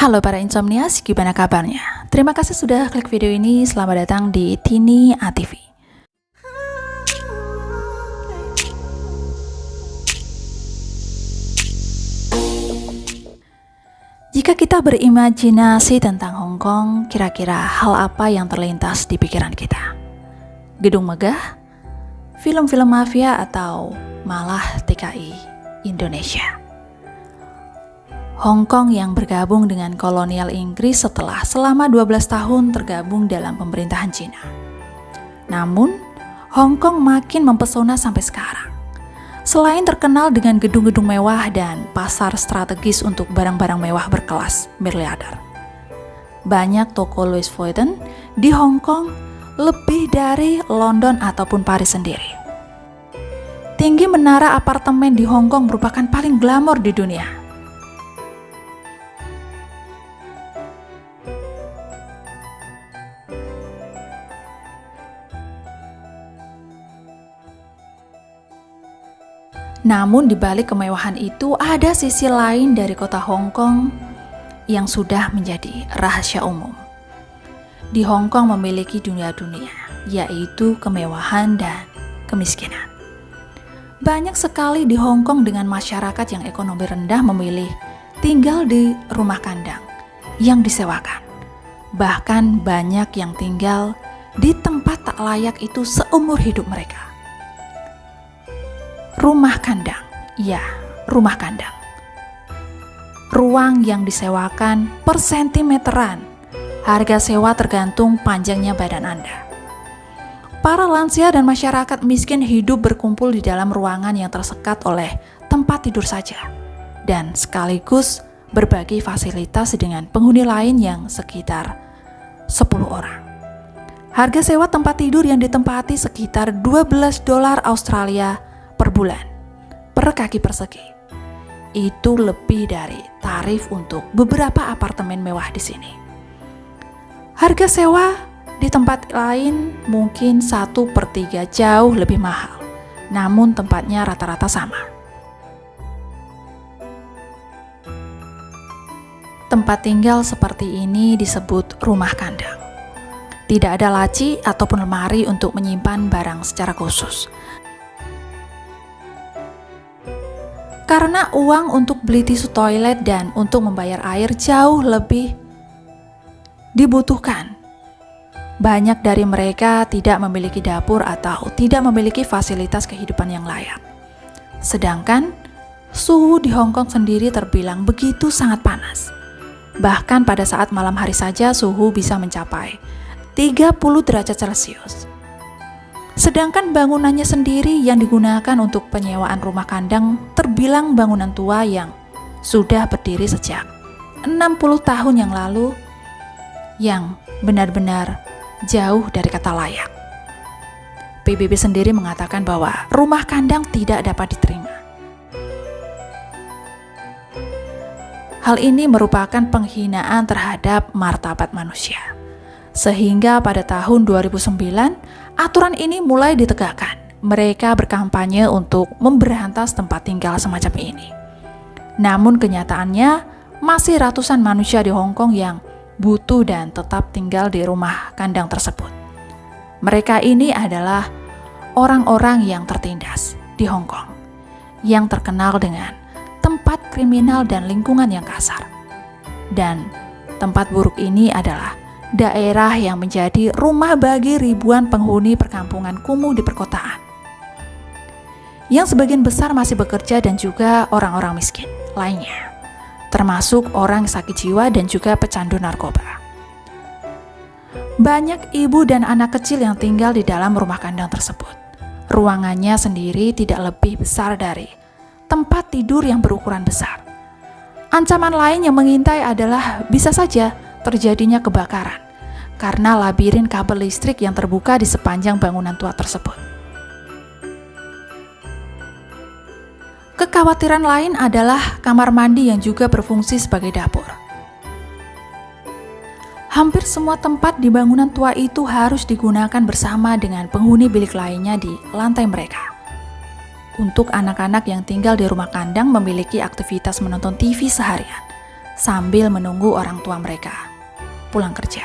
Halo para insomnias, gimana kabarnya? Terima kasih sudah klik video ini. Selamat datang di Tini ATV. Jika kita berimajinasi tentang Hong Kong, kira-kira hal apa yang terlintas di pikiran kita? Gedung megah, film-film mafia, atau malah TKI Indonesia? Hong Kong yang bergabung dengan kolonial Inggris setelah selama 12 tahun tergabung dalam pemerintahan Cina. Namun, Hong Kong makin mempesona sampai sekarang. Selain terkenal dengan gedung-gedung mewah dan pasar strategis untuk barang-barang mewah berkelas miliarder, banyak toko Louis Vuitton di Hong Kong lebih dari London ataupun Paris sendiri. Tinggi menara apartemen di Hong Kong merupakan paling glamor di dunia. Namun di balik kemewahan itu ada sisi lain dari kota Hong Kong yang sudah menjadi rahasia umum. Di Hong Kong memiliki dunia-dunia, yaitu kemewahan dan kemiskinan. Banyak sekali di Hong Kong dengan masyarakat yang ekonomi rendah memilih tinggal di rumah kandang yang disewakan. Bahkan banyak yang tinggal di tempat tak layak itu seumur hidup mereka. Rumah kandang, ya, rumah kandang. Ruang yang disewakan per sentimeteran. Harga sewa tergantung panjangnya badan Anda. Para lansia dan masyarakat miskin hidup berkumpul di dalam ruangan yang tersekat oleh tempat tidur saja, dan sekaligus berbagi fasilitas dengan penghuni lain yang sekitar 10 orang. Harga sewa tempat tidur yang ditempati sekitar $12 Australia per bulan, per kaki persegi. Itu lebih dari tarif untuk beberapa apartemen mewah di sini. Harga sewa di tempat lain mungkin 1/3 jauh lebih mahal, namun tempatnya rata-rata sama. Tempat tinggal seperti ini disebut rumah kandang. Tidak ada laci ataupun lemari untuk menyimpan barang secara khusus. Karena uang untuk beli tisu toilet dan untuk membayar air jauh lebih dibutuhkan. Banyak dari mereka tidak memiliki dapur atau tidak memiliki fasilitas kehidupan yang layak. Sedangkan suhu di Hong Kong sendiri terbilang begitu sangat panas. Bahkan pada saat malam hari saja suhu bisa mencapai 30 derajat Celcius. Sedangkan bangunannya sendiri yang digunakan untuk penyewaan rumah kandang terbilang bangunan tua yang sudah berdiri sejak 60 tahun yang lalu, yang benar-benar jauh dari kata layak. PBB sendiri mengatakan bahwa rumah kandang tidak dapat diterima. Hal ini merupakan penghinaan terhadap martabat manusia. Sehingga pada tahun 2009, aturan ini mulai ditegakkan. Mereka berkampanye untuk memberantas tempat tinggal semacam ini. Namun kenyataannya, masih ratusan manusia di Hong Kong yang butuh dan tetap tinggal di rumah kandang tersebut. Mereka ini adalah orang-orang yang tertindas di Hong Kong, yang terkenal dengan tempat kriminal dan lingkungan yang kasar. Dan tempat buruk ini adalah daerah yang menjadi rumah bagi ribuan penghuni perkampungan kumuh di perkotaan, yang sebagian besar masih bekerja dan juga orang-orang miskin lainnya, termasuk orang sakit jiwa dan juga pecandu narkoba. Banyak ibu dan anak kecil yang tinggal di dalam rumah kandang tersebut. Ruangannya sendiri tidak lebih besar dari tempat tidur yang berukuran besar. Ancaman lain yang mengintai adalah bisa saja terjadinya kebakaran karena labirin kabel listrik yang terbuka di sepanjang bangunan tua tersebut. Kekhawatiran lain adalah kamar mandi yang juga berfungsi sebagai dapur. Hampir semua tempat di bangunan tua itu harus digunakan bersama dengan penghuni bilik lainnya di lantai mereka. Untuk anak-anak yang tinggal di rumah kandang memiliki aktivitas menonton TV seharian, sambil menunggu orang tua mereka pulang kerja.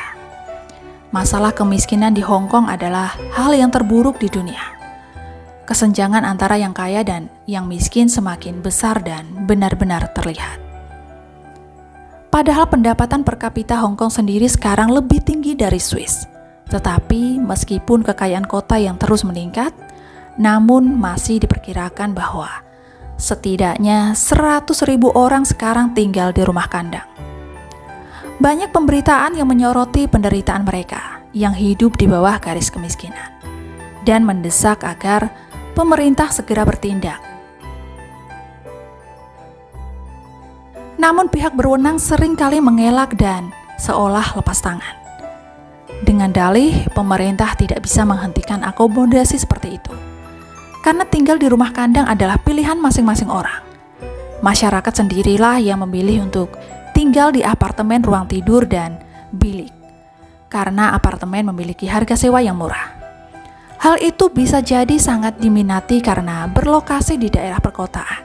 Masalah kemiskinan di Hong Kong adalah hal yang terburuk di dunia. Kesenjangan antara yang kaya dan yang miskin semakin besar dan benar-benar terlihat. Padahal pendapatan per kapita Hong Kong sendiri sekarang lebih tinggi dari Swiss. Tetapi meskipun kekayaan kota yang terus meningkat, namun masih diperkirakan bahwa setidaknya 100.000 orang sekarang tinggal di rumah kandang. Banyak pemberitaan yang menyoroti penderitaan mereka yang hidup di bawah garis kemiskinan dan mendesak agar pemerintah segera bertindak. Namun pihak berwenang seringkali mengelak dan seolah lepas tangan. Dengan dalih, pemerintah tidak bisa menghentikan akomodasi seperti itu. Karena tinggal di rumah kandang adalah pilihan masing-masing orang. Masyarakat sendirilah yang memilih untuk tinggal di apartemen ruang tidur dan bilik, karena apartemen memiliki harga sewa yang murah. Hal itu bisa jadi sangat diminati karena berlokasi di daerah perkotaan.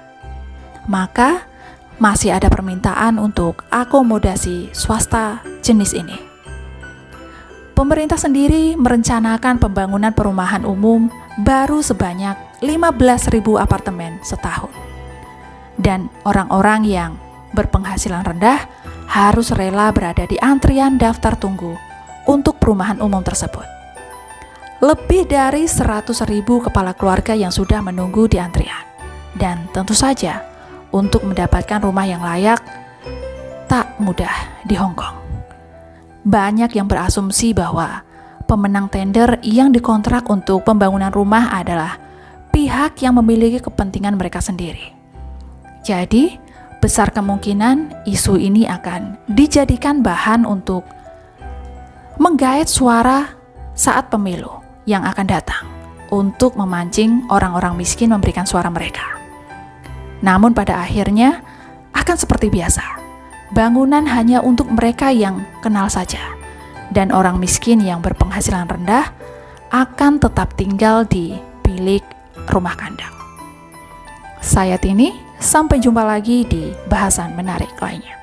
Maka, masih ada permintaan untuk akomodasi swasta jenis ini. Pemerintah sendiri merencanakan pembangunan perumahan umum baru sebanyak 15.000 apartemen setahun. Dan orang-orang yang berpenghasilan rendah harus rela berada di antrian daftar tunggu untuk perumahan umum tersebut. Lebih dari 100.000 kepala keluarga yang sudah menunggu di antrian. Dan tentu saja, untuk mendapatkan rumah yang layak tak mudah di Hong Kong. Banyak yang berasumsi bahwa pemenang tender yang dikontrak untuk pembangunan rumah adalah pihak yang memiliki kepentingan mereka sendiri. Jadi, besar kemungkinan isu ini akan dijadikan bahan untuk menggait suara saat pemilu yang akan datang untuk memancing orang-orang miskin memberikan suara mereka. Namun pada akhirnya akan seperti biasa. Bangunan hanya untuk mereka yang kenal saja, dan orang miskin yang berpenghasilan rendah akan tetap tinggal di bilik rumah kandang. Saya Tini, sampai jumpa lagi di bahasan menarik lainnya.